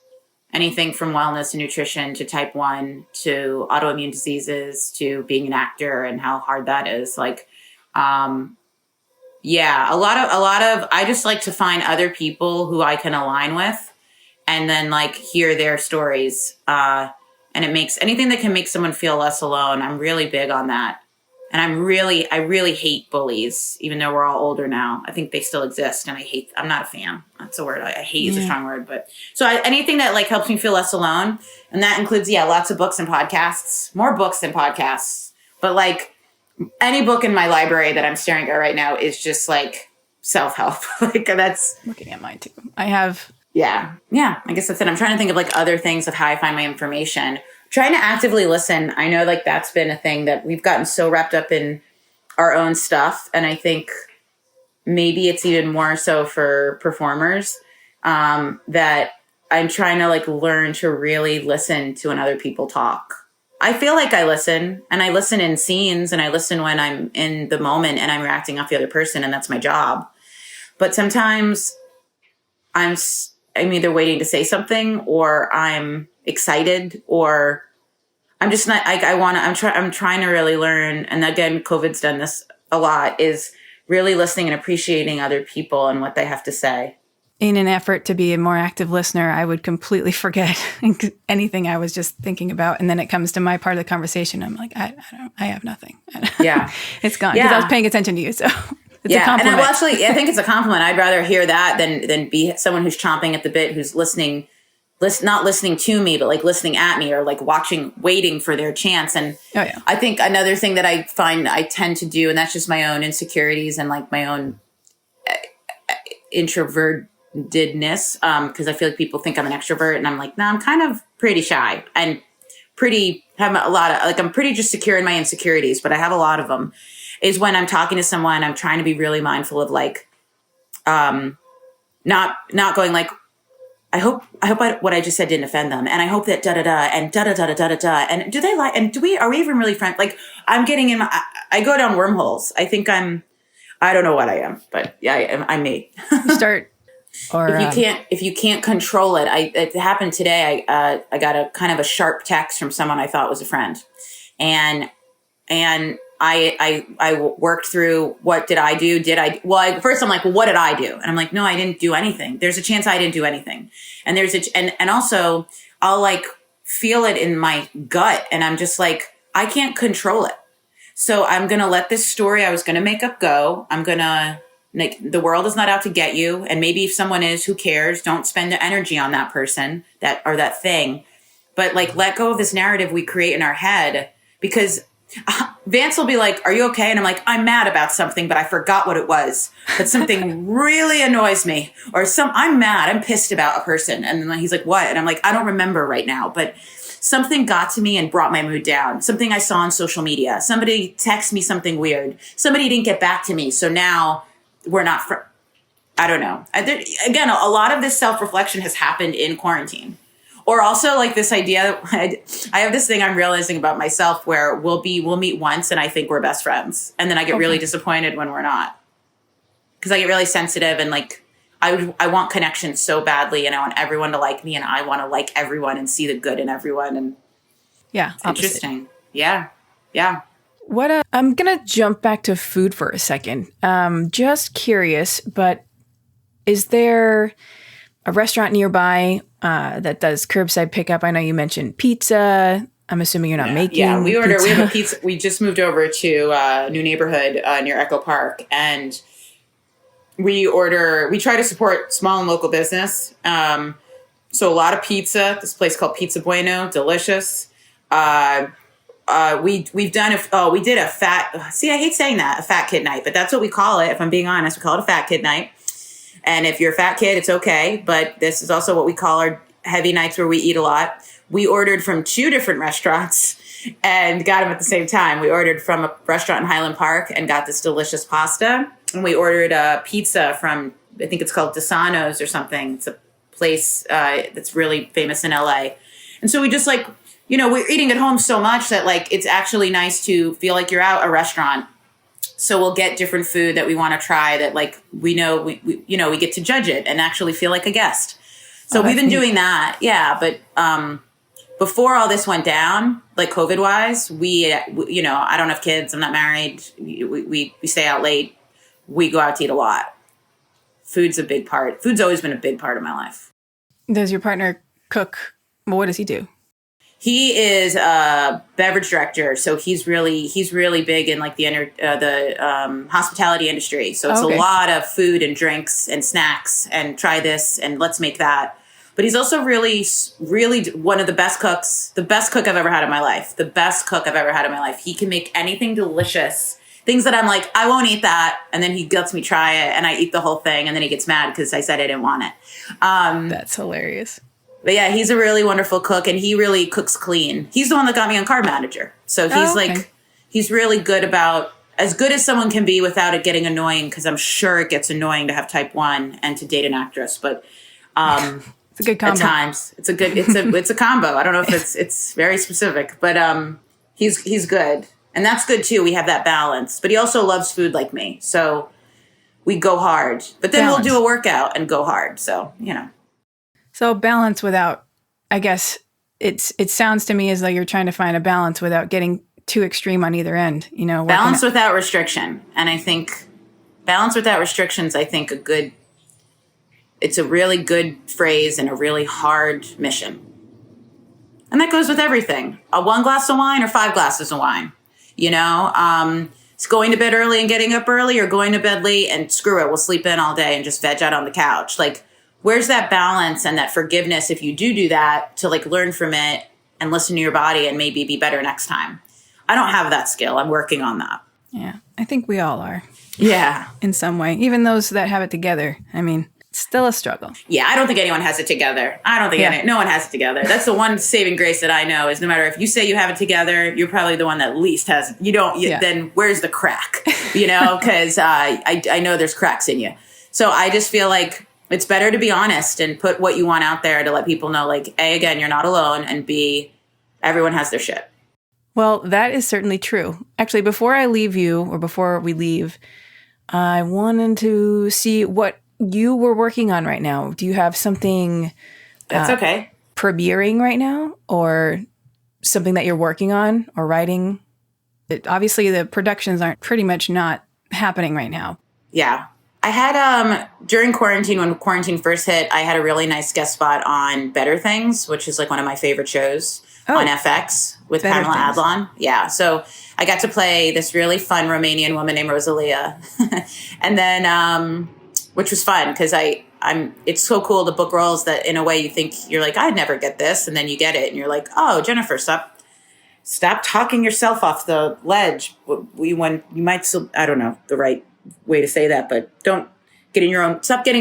anything from wellness and nutrition to type 1 to autoimmune diseases to being an actor and how hard that is. Like, a lot of, I just like to find other people who I can align with and then like hear their stories. And it makes anything that can make someone feel less alone. I'm really big on that. And I really hate bullies, even though we're all older now. I think they still exist. And I'm not a fan. That's a word. I hate is a strong word. But so anything that like helps me feel less alone. And that includes, lots of books and podcasts, more books than podcasts. But like any book in my library that I'm staring at right now is just like self-help. Like that's looking at mine too. I have. Yeah. I guess that's it. I'm trying to think of like other things of how I find my information. Trying to actively listen. I know like that's been a thing that we've gotten so wrapped up in our own stuff. And I think maybe it's even more so for performers that I'm trying to like learn to really listen to when other people talk. I feel like I listen and I listen in scenes and I listen when I'm in the moment and I'm reacting off the other person and that's my job. But sometimes I'm either waiting to say something or I'm excited or I'm just not, I'm trying to really learn. And again, COVID's done this a lot is really listening and appreciating other people and what they have to say. In an effort to be a more active listener, I would completely forget anything I was just thinking about. And then it comes to my part of the conversation. I'm like, I have nothing. Yeah. It's gone because I was paying attention to you. So it's a compliment. And I think it's a compliment. I'd rather hear that than be someone who's chomping at the bit, who's not listening to me, but like listening at me or like waiting for their chance. And I think another thing that I find I tend to do, and that's just my own insecurities and like my own introvertedness, because I feel like people think I'm an extrovert and I'm like, no, I'm kind of pretty shy and have a lot of, like, I'm pretty just secure in my insecurities, but I have a lot of them, is when I'm talking to someone, I'm trying to be really mindful of like, not going like, I hope what I just said didn't offend them. And I hope that da-da-da and da-da-da-da-da-da. And do they like, and are we even really friends? Like I'm getting in I go down wormholes. I think I don't know what I am, but yeah, I'm me. Start. Or if you can't control it, it happened today. I got a kind of a sharp text from someone I thought was a friend, and I worked through what did I do? First I'm like, well, what did I do? And I'm like, no, I didn't do anything. There's a chance I didn't do anything, and and also I'll like feel it in my gut, and I'm just like, I can't control it, so I'm gonna let this story I was gonna make up go. I'm gonna. Like the world is not out to get you. And maybe if someone is, who cares? Don't spend the energy on that person or that thing. But like, let go of this narrative we create in our head, because Vance will be like, are you okay? And I'm like, I'm mad about something, but I forgot what it was. But something really annoys me, or I'm mad. I'm pissed about a person. And then he's like, what? And I'm like, I don't remember right now, but something got to me and brought my mood down. Something I saw on social media. Somebody texted me something weird. Somebody didn't get back to me. So now we're not, I don't know. Again, a lot of this self-reflection has happened in quarantine. Or also like this idea, I have this thing I'm realizing about myself where we'll meet once and I think we're best friends. And then I get really disappointed when we're not. Because I get really sensitive and like, I want connection so badly, and I want everyone to like me, and I want to like everyone and see the good in everyone. And it's interesting. Yeah. I'm going to jump back to food for a second. Just curious, but is there a restaurant nearby that does curbside pickup? I know you mentioned pizza. I'm assuming you're not making. Yeah, we order. Pizza. We have a pizza. We just moved over to a new neighborhood near Echo Park, and we try to support small and local business. So a lot of pizza. This place called Pizza Bueno, delicious. We did a fat. See, I hate saying that, a fat kid night, but that's what we call it. If I'm being honest, we call it a fat kid night. And if you're a fat kid, it's okay. But this is also what we call our heavy nights where we eat a lot. We ordered from 2 different restaurants and got them at the same time. We ordered from a restaurant in Highland Park and got this delicious pasta. And we ordered a pizza from, I think it's called Desano's or something. It's a place that's really famous in LA. And so we just we're eating at home so much that it's actually nice to feel like you're out a restaurant. So we'll get different food that we want to try that we know we get to judge it and actually feel like a guest. So we've been doing that. Yeah. But before all this went down, COVID wise, we I don't have kids. I'm not married. We stay out late. We go out to eat a lot. Food's a big part. Food's always been a big part of my life. Does your partner cook? Well, what does he do? He is a beverage director, so he's really big in the hospitality industry. So it's a lot of food and drinks and snacks and try this and let's make that. But he's also really, really one of the best cooks, the best cook I've ever had in my life. The best cook I've ever had in my life. He can make anything delicious. Things that I'm like, I won't eat that. And then he lets me try it and I eat the whole thing. And then he gets mad because I said I didn't want it. That's hilarious. But yeah, he's a really wonderful cook and he really cooks clean. He's the one that got me on Carb Manager. So he's he's really good about, as good as someone can be without it getting annoying, because I'm sure it gets annoying to have type 1 and to date an actress. But it's a good combo. At times, it's a combo. I don't know if it's very specific, but he's good. And that's good too. We have that balance. But he also loves food like me. So we go hard. But then we'll do a workout and go hard. So, So balance without, I guess, it sounds to me as though you're trying to find a balance without getting too extreme on either end. Balance without restriction. And I think balance without restrictions, it's a really good phrase and a really hard mission. And that goes with everything. 1 glass of wine or 5 glasses of wine. It's going to bed early and getting up early, or going to bed late and screw it, we'll sleep in all day and just veg out on the couch. Where's that balance and that forgiveness if you do that to learn from it and listen to your body and maybe be better next time? I don't have that skill. I'm working on that. Yeah, I think we all are. Yeah. In some way. Even those that have it together. I mean, it's still a struggle. Yeah, I don't think anyone has it together. I don't think no one has it together. That's the one saving grace that I know is no matter if you say you have it together, you're probably the one that least has it. You don't, then where's the crack? Because I know there's cracks in you. So I just feel like it's better to be honest and put what you want out there to let people know, A, again, you're not alone, and B, everyone has their shit. Well, that is certainly true. Actually, before I leave you, or before we leave, I wanted to see what you were working on right now. Do you have something that's okay premiering right now, or something that you're working on or writing? Obviously, the productions aren't pretty much not happening right now. Yeah. I had, during quarantine, when quarantine first hit, I had a really nice guest spot on Better Things, which is one of my favorite shows on FX with Better Pamela Things. Adlon. Yeah. So I got to play this really fun Romanian woman named Rosalia. And then, which was fun because it's so cool to book roles that in a way you think you're I'd never get this. And then you get it and you're oh, Jennifer, stop talking yourself off the ledge. You might still, I don't know the right way to say that, but stop getting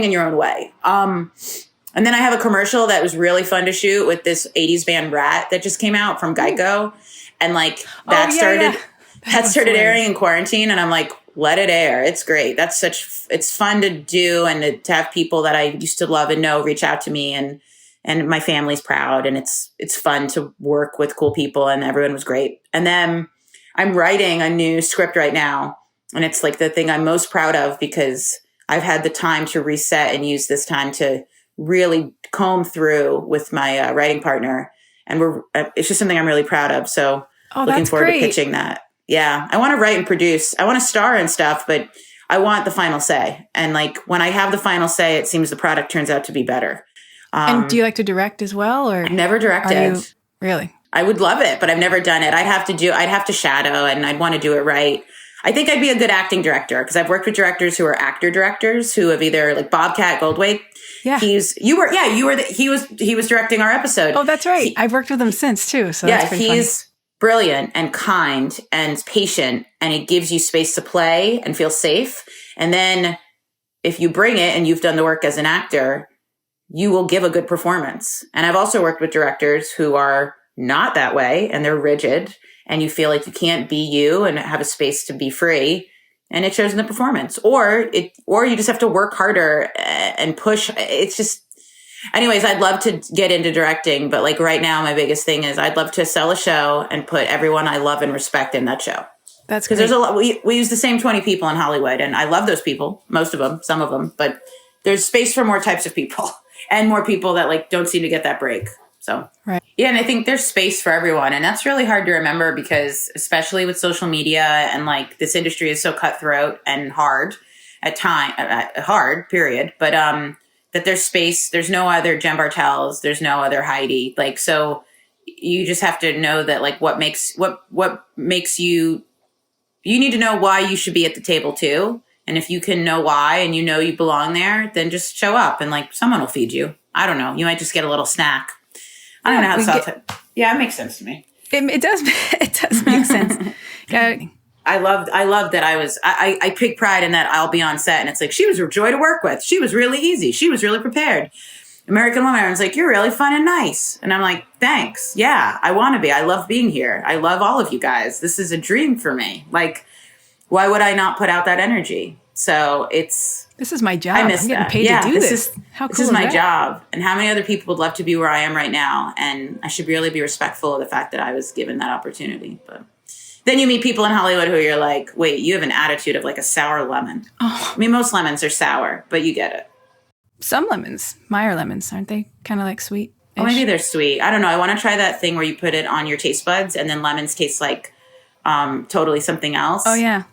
in your own way. And then I have a commercial that was really fun to shoot with this 80s band Rat that just came out from Geico. And that started airing in quarantine. And I'm let it air. It's great. It's fun to do and to have people that I used to love and know reach out to me, and my family's proud, and it's fun to work with cool people, and everyone was great. And then I'm writing a new script right now, and it's the thing I'm most proud of because I've had the time to reset and use this time to really comb through with my writing partner. And it's just something I'm really proud of. So looking forward to pitching that. Yeah. I want to write and produce. I want to star and stuff, but I want the final say. And like when I have the final say, it seems the product turns out to be better. And do you like to direct as well? Or I've never directed. Really? I would love it, but I've never done it. I'd have to shadow and I'd want to do it right. I think I'd be a good acting director because I've worked with directors who are actor directors who have either like Bobcat Goldthwait. Yeah. He was directing our episode. Oh, that's right. I've worked with him since too. So that's pretty he's brilliant and kind and patient, and it gives you space to play and feel safe. And then if you bring it and you've done the work as an actor, you will give a good performance. And I've also worked with directors who are not that way and they're rigid and you feel like you can't be you and have a space to be free, and it shows in the performance, or you just have to work harder and push. It's just, anyways, I'd love to get into directing, but like right now, my biggest thing is I'd love to sell a show and put everyone I love and respect in that show. That's because there's a lot. We use the same 20 people in Hollywood, and I love those people, most of them, some of them, but there's space for more types of people and more people that like don't seem to get that break. So, right. Yeah. And I think there's space for everyone. And that's really hard to remember because especially with social media and like this industry is so cutthroat and hard at time, hard period. But, that there's space. There's no other Jen Bartels. There's no other Heidi. Like, so you just have to know that like what makes you need to know why you should be at the table too. And if you can know why and you belong there, then just show up and like someone will feed you. I don't know. You might just get a little snack. I don't know how to solve it. Yeah, it makes sense to me. It does make sense. I loved that I take pride in that I'll be on set and it's like, she was a joy to work with. She was really easy. She was really prepared. American Woman, everyone's like, you're really fun and nice. And I'm like, thanks. Yeah, I want to be. I love being here. I love all of you guys. This is a dream for me. Like, why would I not put out that energy? So this is my job. I miss I'm getting paid to do this. How cool this is my that? job. And how many other people would love to be where I am right now? And I should really be respectful of the fact that I was given that opportunity. But then you meet people in Hollywood who you're like, wait, you have an attitude of like a sour lemon. Oh. I mean, most lemons are sour, but you get it. Some lemons, Meyer lemons, aren't they kind of like sweet? Oh, maybe they're sweet. I don't know. I want to try that thing where you put it on your taste buds and then lemons taste like totally something else. Oh, yeah.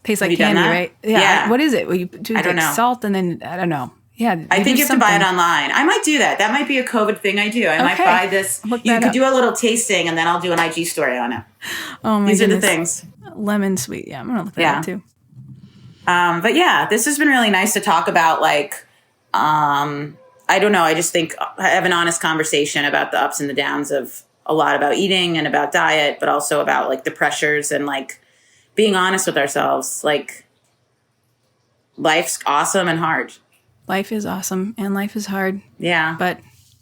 Tastes like candy, right? Yeah. What is it? Well, you do I don't know. Salt and then, I don't know. Yeah. I think you have to buy it online. I might do that. That might be a COVID thing I do. I might buy this. You could do a little tasting and then I'll do an IG story on it. Oh my These goodness. are the things. Lemon sweet. Yeah, I'm going to look that up too. But yeah, this has been really nice to talk about like, I don't know. I just think I have an honest conversation about the ups and the downs of a lot about eating and about diet, but also about like the pressures and like being honest with ourselves. Like life's awesome and hard. Life is awesome and life is hard. Yeah. But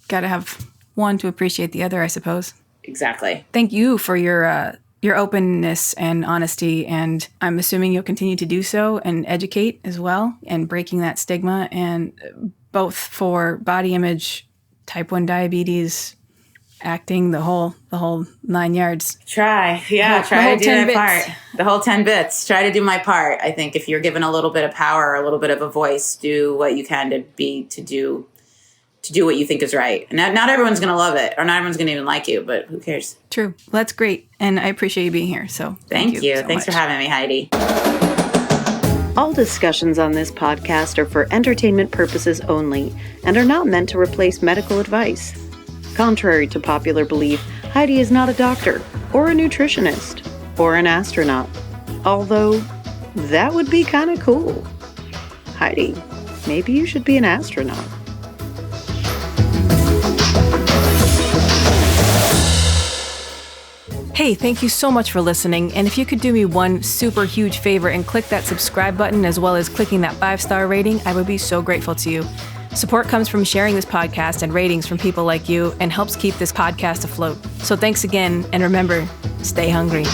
got to have one to appreciate the other, I suppose. Exactly. Thank you for your openness and honesty. And I'm assuming you'll continue to do so and educate as well and breaking that stigma, and both for body image, type 1 diabetes, acting, the whole 9 yards. Try to do my part. The whole 10 bits. Try to do my part. I think if you're given a little bit of power, a little bit of a voice, do what you can to do what you think is right. And not everyone's going to love it, or not everyone's going to even like you, but who cares? True. Well, that's great. And I appreciate you being here. So thank you. So Thanks much. for having me, Heidi. All discussions on this podcast are for entertainment purposes only and are not meant to replace medical advice. Contrary to popular belief, Heidi is not a doctor or a nutritionist or an astronaut, although that would be kind of cool. Heidi, maybe you should be an astronaut. Hey, thank you so much for listening. And if you could do me one super huge favor and click that subscribe button as well as clicking that 5-star rating, I would be so grateful to you. Support comes from sharing this podcast and ratings from people like you and helps keep this podcast afloat. So thanks again, and remember, stay hungry.